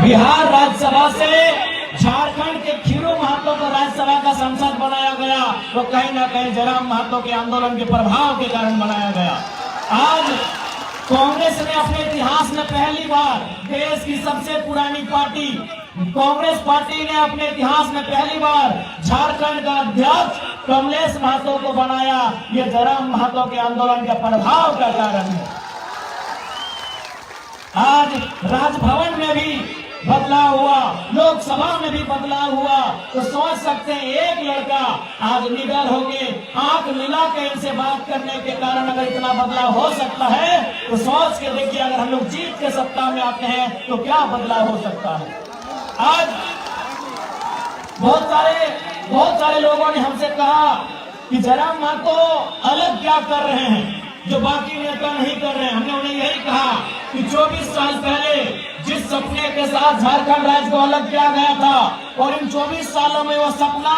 बिहार राज्यसभा से झारखंड के खीरू महतो को राज्यसभा का सांसद बनाया गया, तो कहीं ना कहीं जयराम महतो के आंदोलन के प्रभाव के कारण बनाया गया। आज कांग्रेस ने अपने इतिहास में पहली बार, देश की सबसे पुरानी पार्टी कांग्रेस पार्टी ने अपने इतिहास में पहली बार झारखंड का अध्यक्ष कमलेश महतो को बनाया। ये जयराम महतो के आंदोलन के प्रभाव का कारण है। आज राजभवन में भी बदलाव हुआ, लोकसभा में भी बदलाव हुआ, तो सोच सकते हैं एक लड़का आज निडर होके आंख मिला के इनसे बात करने के कारण अगर इतना बदलाव हो सकता है, तो सोच के देखिए अगर हम लोग जीत के सत्ता में आते हैं तो क्या बदलाव हो सकता है। आज बहुत सारे लोगों ने हमसे कहा कि जयराम महतो अलग क्या कर रहे हैं जो बाकी नेता नहीं कर रहे हैं। हमने उन्हें यही कहा कि 24 साल पहले जिस सपने के साथ झारखंड राज्य को अलग किया गया था और इन 24 सालों में वो सपना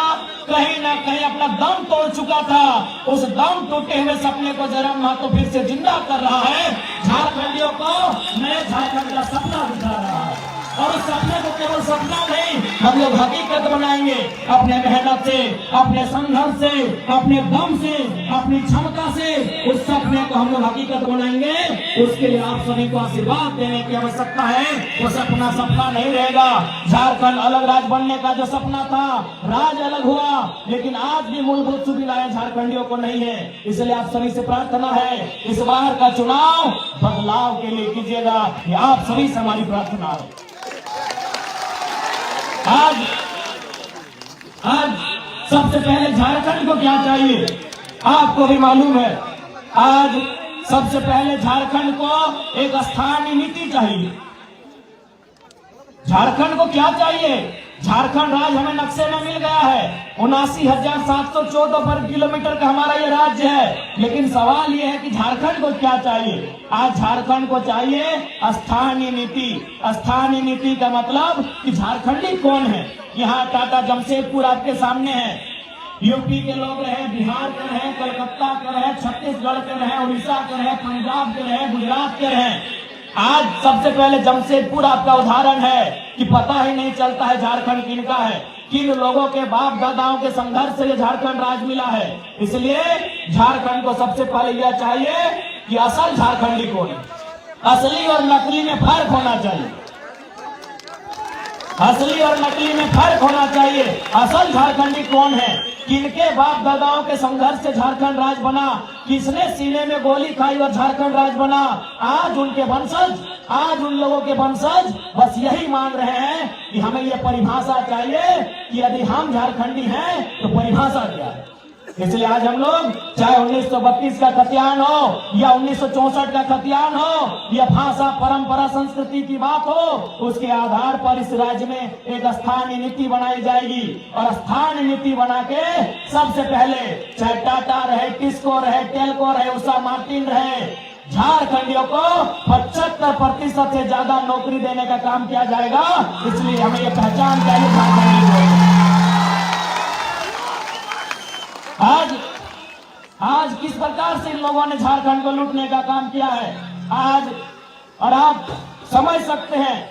कहीं ना कहीं अपना दम तोड़ चुका था, उस दम टूटे हुए सपने को जयराम महतो फिर से जिंदा कर रहा है, झारखंडियों को नए झारखंड का सपना दिखा रहा है। और उस सपने को केवल सपना नहीं, हम लोग हकीकत बनाएंगे अपने मेहनत से, अपने संघर्ष से, अपने दम से, अपनी क्षमता से। उस सपने को हम लोग हकीकत बनाएंगे। उसके लिए आप सभी को आशीर्वाद देने की आवश्यकता है। वो सपना नहीं रहेगा। झारखंड अलग राज्य बनने का जो सपना था, राज्य अलग हुआ, लेकिन आज भी मूलभूत सुविधाएं झारखंडियों को नहीं है। इसलिए आप सभी से प्रार्थना है, इस बार का चुनाव बदलाव के लिए कीजिएगा। ये आप सभी से हमारी प्रार्थना है। आज सबसे पहले झारखंड को क्या चाहिए आपको भी मालूम है। आज सबसे पहले झारखंड को एक स्थानीय नीति चाहिए। झारखंड को क्या चाहिए? झारखंड राज्य हमें नक्शे में मिल गया है। 79,714 वर्ग किलोमीटर का हमारा ये राज्य है, लेकिन सवाल ये है कि झारखंड को क्या चाहिए? आज झारखंड को चाहिए स्थानीय नीति। स्थानीय नीति का मतलब कि झारखंडी कौन है। यहाँ टाटा जमशेदपुर आपके सामने है, यूपी के लोग रहे, बिहार के रहे, कलकत्ता के रहे, छत्तीसगढ़ के रहे, उड़ीसा के रहे, पंजाब के रहे, गुजरात के रहे। आज सबसे पहले जमशेदपुर आपका उदाहरण है कि पता ही नहीं चलता है झारखंड किनका है, किन लोगों के बाप दादाओं के संघर्ष से ये झारखंड राज्य मिला है। इसलिए झारखंड को सबसे पहले यह चाहिए कि असल झारखंडी कौन है। असली और नकली में फर्क होना चाहिए। असली और नकली में फर्क होना चाहिए। असल झारखंडी कौन है, किनके बाप दादाओं के संघर्ष से झारखंड राज्य बना, किसने सीने में गोली खाई और झारखंड राज्य बना। आज उनके वंशज, आज उन लोगों के वंशज बस यही मांग रहे हैं कि हमें ये परिभाषा चाहिए कि यदि हम झारखंडी हैं तो परिभाषा क्या है। इसलिए आज हम लोग चाहे 1932 का खतियान हो या 1964 का खतियान हो या भाषा परंपरा संस्कृति की बात हो, उसके आधार पर इस राज्य में एक स्थानीय नीति बनाई जाएगी। और स्थानीय नीति बना के सबसे पहले चाहे टाटा रहे, टिस्को रहे, टेल्को रहे, उषा मार्टिन रहे, झारखंडियों को 75% से ज्यादा नौकरी देने का काम किया जाएगा। इसलिए हमें ये पहचान चाहिए झारखंडी। आज किस प्रकार से इन लोगों ने झारखंड को लूटने का काम किया है आज, और आप समझ सकते हैं।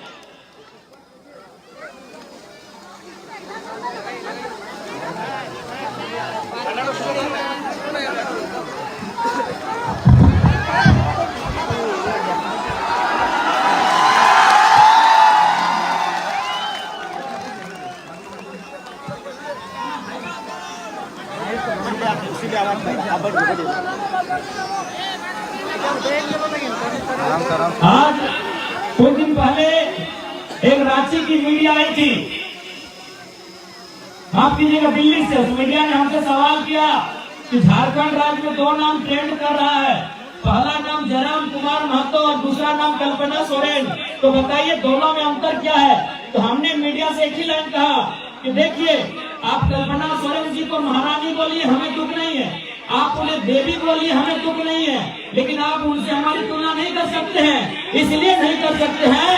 आज कुछ दिन पहले एक रांची की मीडिया आई थी, माफ कीजिएगा दिल्ली से। उस मीडिया ने हमसे सवाल किया कि झारखंड राज्य में दो नाम ट्रेंड कर रहा है, पहला नाम जयराम कुमार महतो और दूसरा नाम कल्पना सोरेन, तो बताइए दोनों में अंतर क्या है। तो हमने मीडिया से एक ही लाइन कहा कि देखिए, आप कल्पना सोरेन जी को महारानी बोलिए, हमें दुख नहीं है, आप उन्हें देवी बोलिए, हमें दुख नहीं है, लेकिन आप उनसे हमारी तुलना नहीं कर सकते हैं। इसलिए नहीं कर सकते हैं,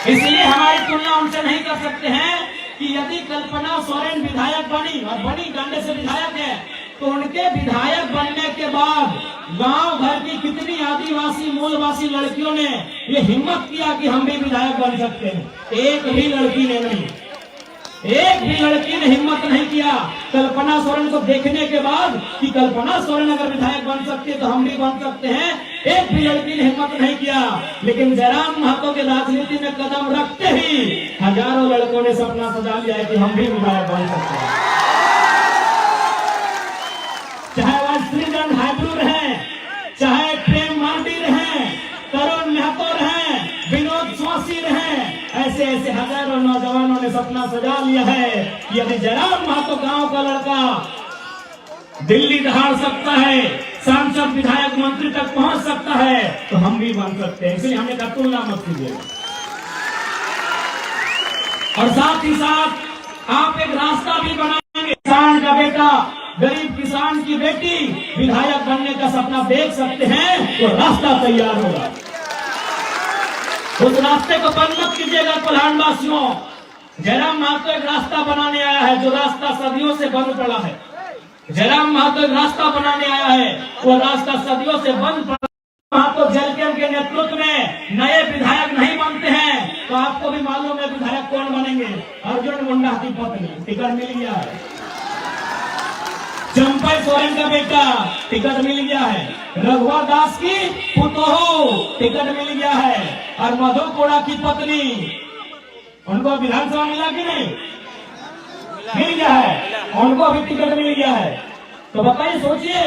इसलिए हमारी तुलना उनसे नहीं कर सकते हैं कि यदि कल्पना सोरेन विधायक बनी और बड़ी डंडे से विधायक है, तो उनके विधायक बनने के बाद गांव भर की कितनी आदिवासी मूलवासी लड़कियों ने ये हिम्मत किया कि हम भी विधायक बन सकते हैं। एक भी लड़की ने नहीं, एक भी लड़की ने हिम्मत नहीं किया कल्पना सोरेन को देखने के बाद कि कल्पना सोरेन अगर विधायक बन सकती है तो हम भी बन सकते हैं। एक भी लड़की ने हिम्मत नहीं किया। लेकिन जयराम महतो के राजनीति में कदम रखते ही हजारों लड़कों ने सपना सजा लिया है कि हम भी विधायक बन सकते हैं। चाहे वह श्रीजन हाइब्रू रहे, चाहे प्रेम मार्डी रहे, तरुण महतो रहे, विनोद स्वासी रहे, ऐसे ऐसे हजारों नौजवानों ने सपना सजा लिया है कि यदि जयराम महतो गांव का लड़का दिल्ली दहाड़ सकता है, सांसद विधायक मंत्री तक पहुंच सकता है, तो हम भी बन सकते हैं। इसलिए हमें तुलना मत कीजिए। और साथ ही साथ आप एक रास्ता भी बनाएंगे। किसान का बेटा, गरीब किसान की बेटी विधायक बनने का सपना देख सकते हैं, तो रास्ता तैयार होगा। उस रास्ते को बंद मत कीजिएगा कोल्हान वासियों। जयराम महतो एक रास्ता बनाने आया है, जो रास्ता सदियों से बंद पड़ा है। जयराम महतो एक रास्ता बनाने आया है, वो रास्ता सदियों से बंद पड़ा। महतो जलकेम के नेतृत्व में नए विधायक नहीं बनते हैं, तो आपको भी मालूम है विधायक कौन बनेंगे। अर्जुन मुंडा की पत्नी टिकट मिल गया है, चंपई सोरेन का बेटा टिकट मिल गया है, रघुवर दास की पुतोहू टिकट मिल गया है, और मधु कोड़ा की पत्नी, उनको विधानसभा मिला कि नहीं? मिल गया है, उनको भी टिकट मिल गया है। तो बताइए, सोचिए,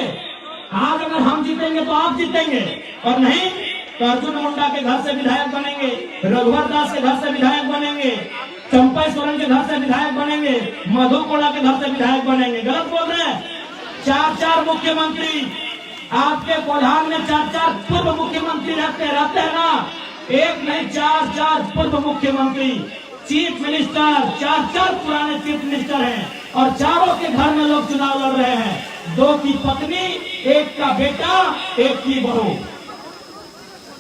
आज अगर हम जीतेंगे तो आप जीतेंगे, और नहीं तो अर्जुन मुंडा के घर से विधायक बनेंगे, रघुवर दास के घर से विधायक बनेंगे, चंपई सोरेन के घर से विधायक बनेंगे, मधु कोड़ा के घर से विधायक बनेंगे। गलत बोल रहे हैं। 4 मुख्यमंत्री आपके कोल्हान में 4 पूर्व मुख्यमंत्री रहते हैं ना। एक नहीं, 4 पूर्व मुख्यमंत्री, चीफ मिनिस्टर, 4 पुराने चीफ मिनिस्टर हैं, और चारों के घर में लोग चुनाव लड़ रहे हैं। 2 की पत्नी, 1 का बेटा, 1 की बहू।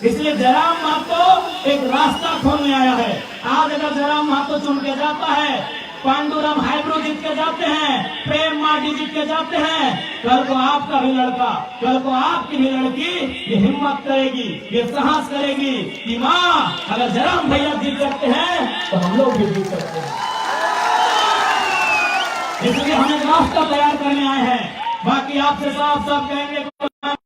इसलिए जयराम महतो एक रास्ता खोलने आया है। आज अगर जयराम महतो चुन के जाता है, पांडुरंग हाइब्रू जीत के जाते हैं, प्रेम मार्डी जीत के जाते हैं, कल को आपका भी लड़का, कल को आपकी भी लड़की ये हिम्मत करेगी, ये साहस करेगी कि माँ अगर जयराम भैया जीत सकते हैं तो हम लोग भी जीत सकते हैं। इसलिए हम एक रास्ता तैयार करने आए हैं। बाकी आपसे साफ साफ कहेंगे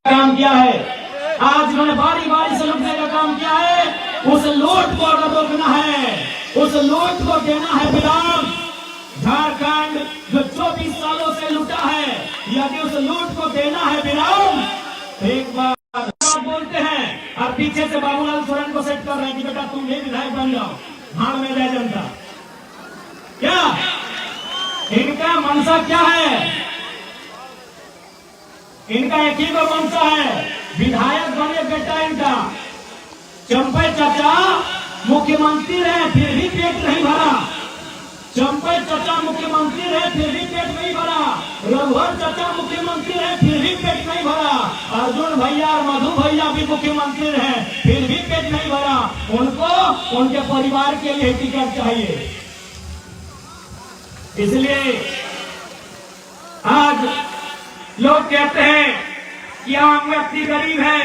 काम किया है। आज उन्होंने बारी बारी से लूटने का काम किया है। उस लूट को अगर रोकना है, उस लूट को देना है विराम। झारखंड जो 24 सालों से लूटा है, यदि उस लूट को देना है विराम, एक बार बोलते हैं और पीछे से बाबूलाल सोरेन को सेट कर रहे हैं कि बेटा तुम भी विधायक बन जाओ, भाड़ में रह जनता। क्या इनका मनसा क्या है? इनका एक ही को मनसा है, विधायक बने बेटा इनका। चंपई चाचा मुख्यमंत्री रहे फिर भी पेट नहीं भरा, चंपई चाचा मुख्यमंत्री रहे फिर भी पेट नहीं भरा, रघुवर चाचा मुख्यमंत्री रहे फिर भी पेट नहीं भरा, अर्जुन भैया और मधु भैया भी मुख्यमंत्री रहे फिर भी पेट नहीं भरा। उनको उनके परिवार के लिए टिकट चाहिए। इसलिए आज लोग कहते हैं कि आम व्यक्ति गरीब है,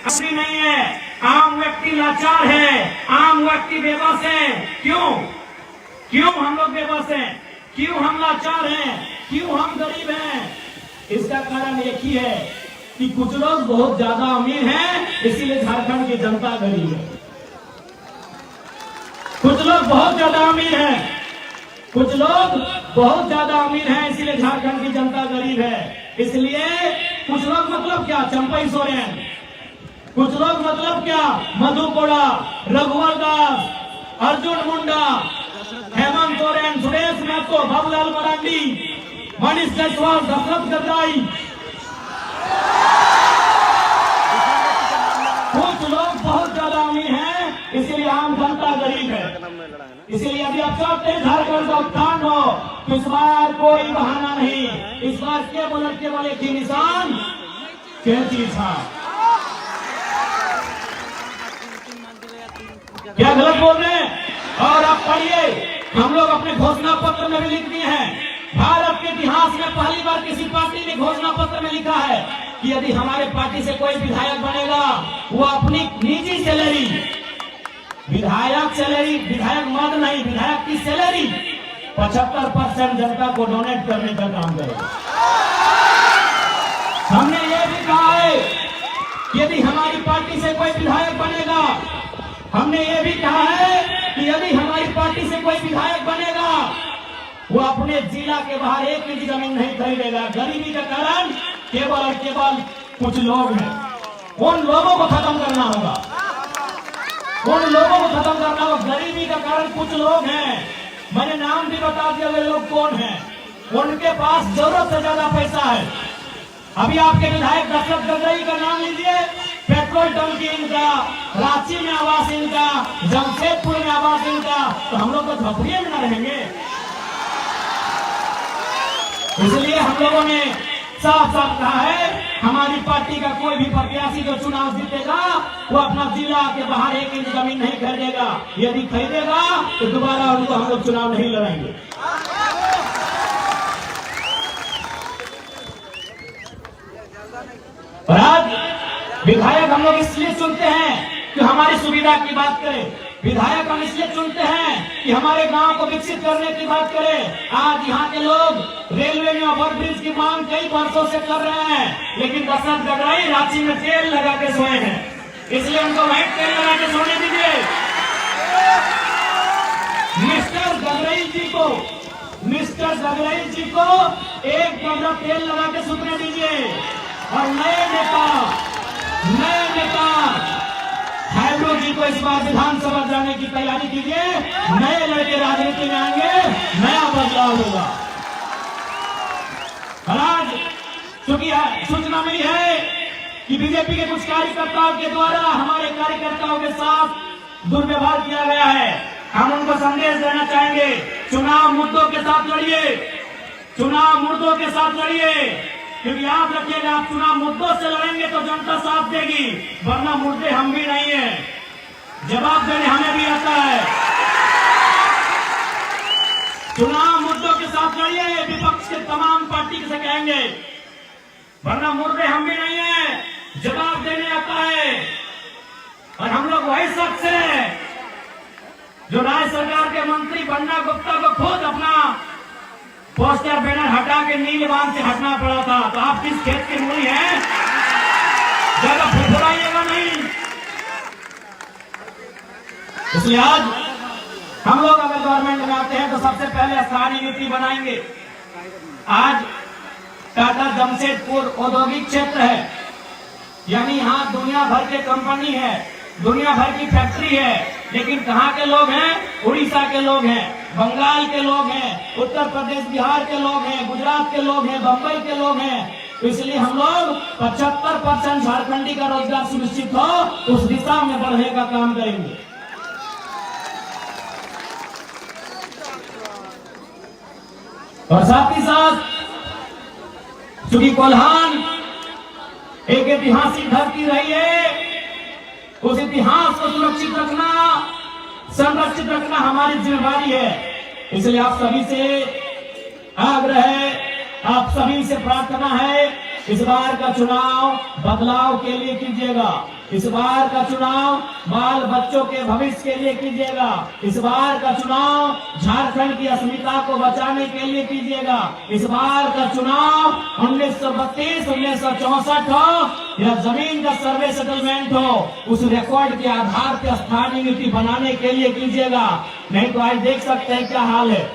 असली नहीं है। आम व्यक्ति लाचार है, आम व्यक्ति बेबस है। क्यों हम लोग बेबस हैं? क्यों हम लाचार हैं? क्यों हम गरीब हैं? इसका कारण एक ही है कि कुछ लोग बहुत ज्यादा अमीर हैं, इसीलिए झारखंड की जनता गरीब है। कुछ लोग बहुत ज्यादा अमीर हैं, कुछ लोग बहुत ज्यादा अमीर हैं, इसीलिए झारखंड की जनता गरीब है। इसलिए कुछ लोग मतलब क्या? चंपई सोरेन। कुछ लोग मतलब क्या? मधु कोड़ा, रघुवर दास, अर्जुन मुंडा, हेमंत सोरेन, सुरेश महतो, बाबूलाल मरांडी, मनीष जायसवाल, दशरथ गद्दाई। कुछ लोग बहुत ज्यादा अमीर हैं, इसीलिए आम जनता गरीब है। इसलिए यदि आप चाहते हैं झारखंड का उत्थान हो, तो इस बार कोई बहाना नहीं। इस बार केवल एक ही निशान, कैंची छाप। क्या गलत बोल रहे हैं? और आप पढ़िए, हम लोग अपने घोषणा पत्र में भी लिख दिए हैं भारत के इतिहास में पहली बार किसी पार्टी ने घोषणा पत्र में लिखा है कि यदि हमारे पार्टी से कोई विधायक बनेगा वो अपनी निजी सैलरी, विधायक मद नहीं, विधायक की सैलरी 75% जनता को डोनेट करने का काम करेगा। हमने ये भी कहा है कि यदि हमारी पार्टी से कोई विधायक बनेगा, हमने ये भी कहा है कि यदि हमारी पार्टी से कोई विधायक बनेगा वो अपने जिला के बाहर 1 इंच जमीन नहीं खरीदेगा। गरीबी का कारण केवल और केवल कुछ लोग हैं, उन लोगों को खत्म करना होगा, उन लोगों को खत्म करना होगा। गरीबी का कारण कुछ लोग हैं, मैंने नाम भी बता दिया वे लोग कौन हैं। उनके पास जरूरत से ज्यादा पैसा है। अभी आपके विधायक दशरथ गगरई का नाम लीजिए, पेट्रोल टंकी इनका, रांची में आवास इनका, जमशेदपुर में आवास इनका, तो हम लोग तो झोपड़िए में न रहेंगे। इसलिए हम लोगों ने साफ साफ कहा है हमारी पार्टी का कोई भी प्रत्याशी जो चुनाव जीतेगा वो अपना जिला के बाहर 1 इंच जमीन नहीं खरीदेगा। यदि खरीदेगा तो दोबारा उनको हम लोग चुनाव नहीं लड़ेंगे। और आज विधायक हम लोग इसलिए चुनते हैं कि हमारी सुविधा की बात करें। विधायक हम इसलिए चुनते हैं कि हमारे गांव को विकसित करने की बात करें। आज यहाँ के लोग रेलवे में ओवरब्रिज की मांग कई वर्षों से कर रहे हैं, लेकिन दशरथ गगरई रांची में तेल लगा के सोए हैं, इसलिए उनको वहीं तेल लगा के सोने दीजिए। मिस्टर गगरई जी को एक कमरा तेल लगा के सुतने दीजिए। और नए नेता हैब्रो जी को इस बार विधानसभा जाने की तैयारी कीजिए। नए लड़के राजनीति में आएंगे, नया बदलाव होगा। आज चूंकि सूचना मिली है कि बीजेपी के कुछ कार्यकर्ताओं के द्वारा हमारे कार्यकर्ताओं के साथ दुर्व्यवहार किया गया है, हम उनको संदेश देना चाहेंगे, चुनाव मुद्दों के साथ लड़िए, चुनाव मुद्दों के साथ लड़िए। क्योंकि याद रखिएगा, आप चुनाव मुद्दों से लड़ेंगे तो जनता साथ देगी, वरना मुद्दे हम भी नहीं है, जवाब देने हमें भी आता है। चुनाव मुद्दों के साथ लड़िए, विपक्ष के तमाम पार्टी से कहेंगे, वरना मुद्दे हम भी नहीं है, जवाब देने आता है। और हम लोग वही शख्स है जो राज्य सरकार के मंत्री बन्ना गुप्ता को खुद अपना पोस्टर बैनर हटा के नीलवान से हटना पड़ा था। तो आप किस खेत की मूली हैं, ज्यादा फुफुराइएगा नहीं। इसलिए आज हम लोग अगर गवर्नमेंट में आते हैं तो सबसे पहले स्थानीय नीति बनाएंगे। आज टाटा जमशेदपुर औद्योगिक क्षेत्र है, यानी यहाँ दुनिया भर के कंपनी है, दुनिया भर की फैक्ट्री है, लेकिन कहाँ के लोग हैं? उड़ीसा के लोग हैं, बंगाल के लोग हैं, उत्तर प्रदेश बिहार के लोग हैं, गुजरात के लोग हैं, बंबई के लोग हैं। तो इसलिए हम लोग 75% झारखंडी का रोजगार सुनिश्चित हो उस दिशा में बढ़ने का काम करेंगे। और साथ ही साथ चूंकि कोल्हान एक ऐतिहासिक धरती रही है, उस इतिहास को सुरक्षित रखना, संरक्षित रखना हमारी जिम्मेदारी है। इसलिए आप सभी से आग्रह है, आप सभी से प्रार्थना है, इस बार का चुनाव बदलाव के लिए कीजिएगा। इस बार का चुनाव बाल बच्चों के भविष्य के लिए कीजिएगा। इस बार का चुनाव झारखंड की अस्मिता को बचाने के लिए कीजिएगा। इस बार का चुनाव 1932, 1964 हो या जमीन का सर्वे सेटलमेंट हो, उस रिकॉर्ड के आधार पर स्थानीय नीति बनाने के लिए कीजिएगा। नहीं तो आज देख सकते हैं क्या हाल है।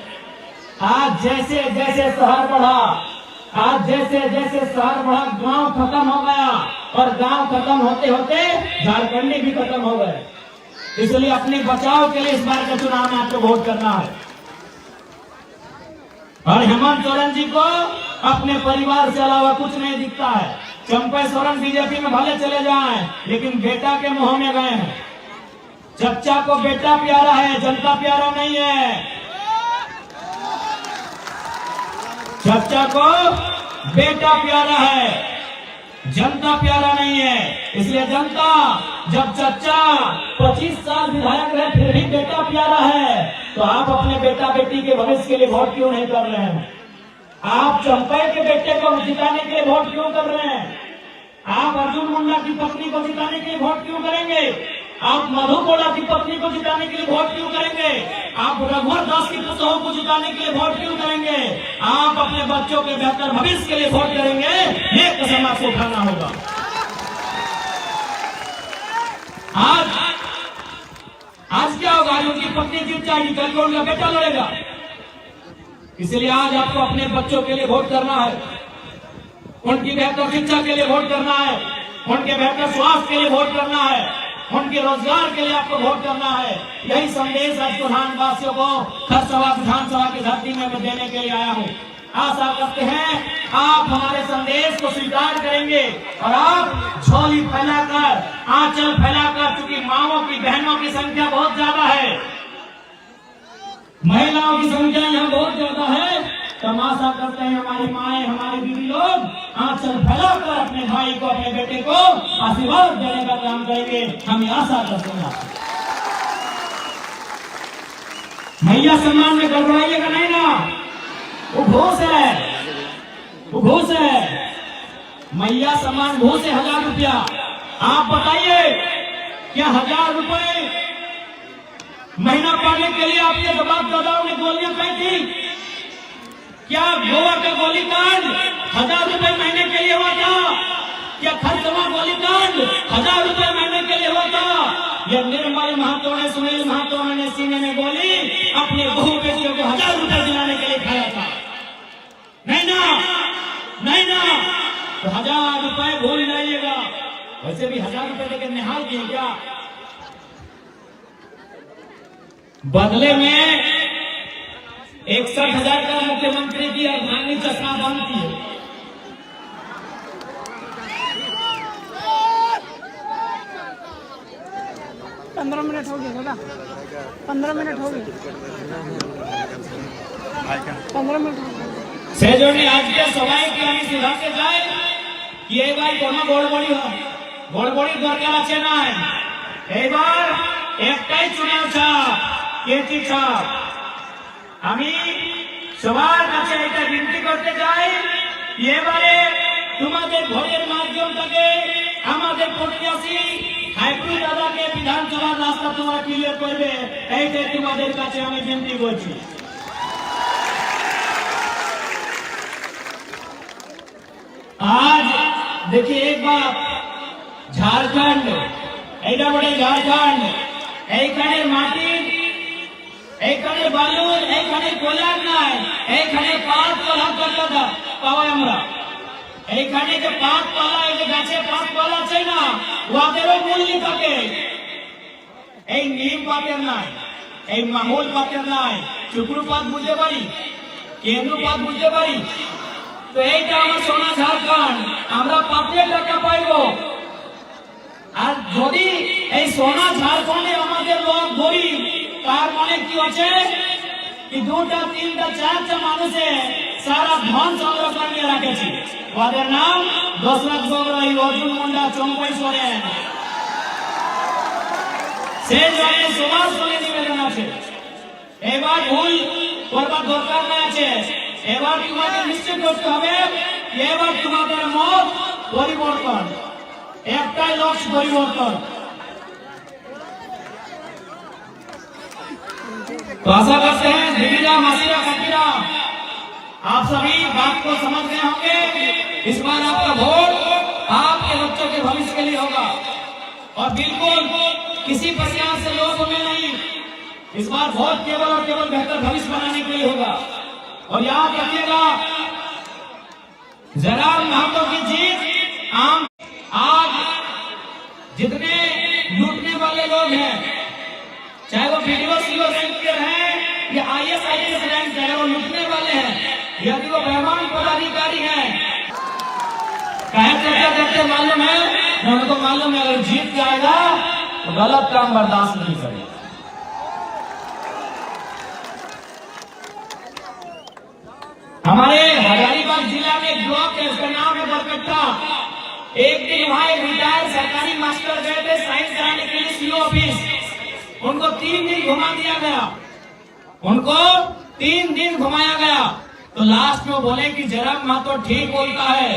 आज जैसे जैसे शहर बढ़ा, आज जैसे जैसे शहर बढ़ा, गांव खत्म हो गया, और गांव खत्म होते होते झारखंडी भी खत्म हो गए। इसलिए अपने बचाव के लिए इस बार के चुनाव में आपको वोट करना है। और हेमंत सोरेन जी को अपने परिवार से अलावा कुछ नहीं दिखता है। चंपा सोरेन बीजेपी में भले चले जाएं, लेकिन बेटा के मुंह में गए हैं। चच्चा को बेटा प्यारा है, जनता प्यारा नहीं है। चच्चा को बेटा प्यारा है, जनता प्यारा नहीं है। इसलिए जनता, जब चच्चा 25 साल विधायक रहे फिर भी बेटा प्यारा है, तो आप अपने बेटा बेटी के भविष्य के लिए वोट क्यों नहीं कर रहे हैं? आप चंपई के बेटे को जिताने के लिए वोट क्यों कर रहे हैं? आप अर्जुन मुंडा की पत्नी को जिताने के लिए वोट क्यों करेंगे? आप मधु कोड़ा की पत्नी को जिताने के लिए वोट क्यों करेंगे? आप रघुवर दास की पुतों को जिताने के लिए वोट क्यों करेंगे? आप अपने बच्चों के बेहतर भविष्य के लिए वोट करेंगे, ये कसम आपको खाना होगा। आज क्या होगा? आज उनकी पत्नी जीत जाएगी, कल को उनका बेटा लड़ेगा। इसलिए आज आपको अपने बच्चों के लिए वोट करना है, उनकी बेहतर शिक्षा के लिए वोट करना है, उनके बेहतर स्वास्थ्य के लिए वोट करना है, उनके रोजगार के लिए आपको वोट करना है। यही संदेश आज प्रधानवासियों को खरसभा विधानसभा की धरती में मैं देने के लिए आया हूँ। आशा करते हैं आप हमारे संदेश को स्वीकार करेंगे और आप झोली फैलाकर, आंचल फैलाकर, चूंकि माओं की, बहनों की संख्या बहुत ज्यादा है, महिलाओं की संख्या यहाँ बहुत ज्यादा है, तमाशा करते हैं हमारी माएं, हमारे दीदी लोग आंचल फैलाकर अपने भाई को, अपने बेटे को आशीर्वाद देने का काम करेंगे। हम आशा करते हैं। मैया सम्मान में गड़बड़ाइएगा नहीं ना, वो घूस है, वो घूस है। मैया सम्मान घूस है 1000 रुपया। आप बताइए, क्या 1000 रुपए महीना पाने के लिए आपके बाप दादाओं ने गोलियां खाई थी? क्या गोवा का गोलीकांड 1000 रुपए महीने के लिए हुआ था? क्या खरसवा गोलीकांड 1000 रुपए महीने के लिए हुआ था? या निर्मल महतो ने, सुनील महतो ने सीने में गोली अपने बहू बेटियों को 1000 रुपए दिलाने के लिए खाया था? नहीं ना, नहीं ना। तो 1000 रुपए भूल जाइएगा। वैसे भी 1000 रुपए देकर निहाल किए क्या? बदले में 61,000 का मुख्यमंत्री की अर्धांगिनी चश्मा बांधती है। पंद्रह मिनट हो गए दादा, 15 मिनट हो गए, 15 मिनट हो गए। सेजोनी आज के सवाई की আমি सुधारते जाए कि এবার কোনো গড়বড়ি হয়, গড়বড়ির দরকার আছে নাই। এবার একটাই চুনাव ছাপ, কেটি ছাপ। আমি সবার কাছে এটা বিনতি করতে চাই, এবারে তোমাদের ভোটের মাধ্যমটাকে আমাদের প্রত্যাশী হাইব্রু দাদাকে বিধানসভার রাস্তা তোমরা ক্লিয়ার করবে, এইটাই তোমাদের কাছে আমি বিনতি করছি। आज देखिए एक बात, झारखंड এইটা বড় ঝাড়খণ্ড, এইখানে মাটি, এইখানে বালু, এইখানে কোলার নাই, এইখানে পাত কলা করতে পাওয়া আমরা। এইখানে যে পাত কলা, এই যে গাছে পাত কলা আছে না, ওদেরও মূল্য থাকে। এই নিম পাতের নাই, এই মাহুল পাতের নাই। চুকরু পাত বুঝতে পারি, কেন্দ্র পাত বুঝতে পারি। তো এইটা আমার সোনা ঝাড়খণ্ড, আমরা পাতের টাকা পাইব। আর যদি এই সোনা ঝাড়খণ্ডে আমাদের লোক গরিব, তার মানে কি হচ্ছে কি 2টা 3টা 4টা মানুষে সারা ধন সংগ্রহ করে রাখেছে। ওদের নাম দশরথ বগরাই, অর্জুন মুন্ডা, চম্পই সোরেন। সেই জন্য সবার সঙ্গে নিবেদন আছে, এবার ভুল করবার দরকার না আছে। এবার তোমাকে নিশ্চিত করতে হবে, এবার তোমাদের মত পরিবর্তন, একটাই লক্ষ্য পরিবর্তন। तो आशा करते हैं दीदीरा, मासीरा, काकीरा, आप सभी बात को समझ गए होंगे। इस बार आपका वोट आपके बच्चों के भविष्य के लिए होगा और बिल्कुल किसी प्रकार से लोभ में नहीं। इस बार वोट केवल और केवल बेहतर भविष्य बनाने के लिए होगा। और याद रखिएगा, जरा महतो की जीत आम। आज जितने लूटने वाले लोग हैं, चाहे वो वीडियो सीओ रैंक के हैं या IAS IPS रैंक के हैं, वो लूटने वाले हैं, यदि वो बेईमान पदाधिकारी हैं, कहे चर्चा करते मालूम है, उनको मालूम है अगर जीत जाएगा तो गलत काम बर्दाश्त नहीं करेगा। हमारे हजारीबाग जिला में एक ब्लॉक है, उसका नाम है बरकट्टा। एक दिन वहां एक रिटायर्ड सरकारी मास्टर गए थे साइंस कराने के लिए सीओ ऑफिस। उनको 3 दिन घुमा दिया गया, उनको 3 दिन घुमाया गया। तो लास्ट में वो बोले कि जयराम महतो ठीक बोलता है,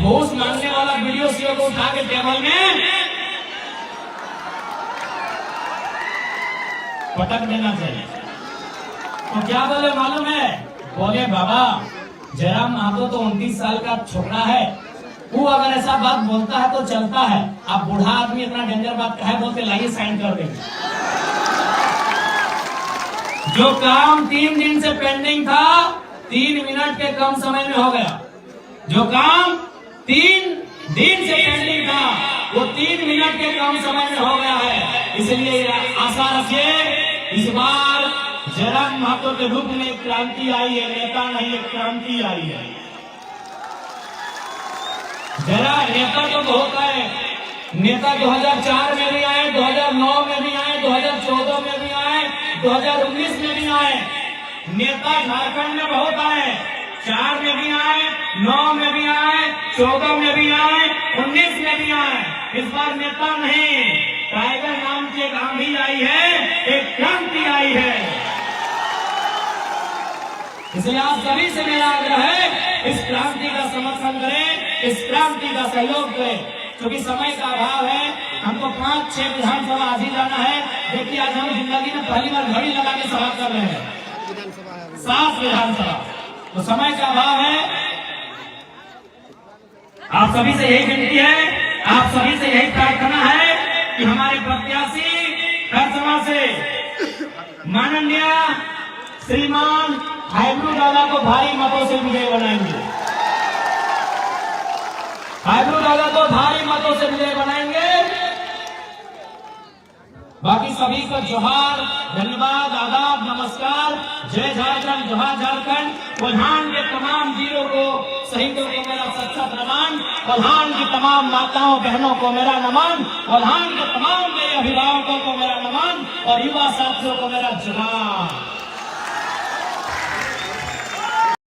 घूस मांगने वाला वीडियो सीओ को उठा के टेबल में पटक देना चाहिए। तो क्या बोले मालूम है? बोले बाबा जयराम महतो तो 29 साल का छोकरा है, वो अगर ऐसा बात बोलता है तो चलता है, आप बूढ़ा आदमी इतना डेंजर बात कहे बोलते, लाइए साइन कर देंगे। जो काम 3 दिन से पेंडिंग था 3 मिनट के कम समय में हो गया। जो काम 3 दिन से पेंडिंग था वो 3 मिनट के कम समय में हो गया है। इसलिए आशा रखिए इस बार जयराम महतो के रूप में एक क्रांति आई है, नेता नहीं एक क्रांति आई है। जरा नेता तो बहुत आए, नेता 2004 में भी आए, 2009 में भी आए, 2014 में भी आए, 2019 में भी आए। नेता झारखंड में बहुत आए, 4 में भी आए, 9 में भी आए, 14 में भी आए, 19 में भी आए। इस बार नेता नहीं, टाइगर नाम की एक आंधी आई है, एक क्रांति आई है। इसलिए आप सभी से मेरा आग्रह है, इस क्रांति का समर्थन करें, इस क्रांति का सहयोग करें। क्योंकि समय का अभाव है, हमको 5-6 विधानसभा आज ही जाना है। देखिए आज हम जिंदगी में पहली बार घड़ी लगा के सभा कर रहे हैं, 7 विधानसभा, तो समय का अभाव है। आप सभी से यही विनती है, आप सभी से यही प्रार्थना है कि हमारे प्रत्याशी खरसमा से माननीय श्रीमान हाइब्रू दादा को भारी मतों से विजय बनाएंगे। हाइब्रू दादा को भारी मतों से विजय बनाएंगे। बाकी सभी को जोहार, धन्यवाद, आदाब, नमस्कार, जय झारखंड, जोहार झारखंड। कोल्हान के तमाम वीरों को, शहीदों को मेरा सच्चा नमन। कोल्हान की तमाम माताओं बहनों को मेरा नमन। कोल्हान के तमाम मेरे अभिभावकों को मेरा नमन और युवा साथियों को मेरा जोहार।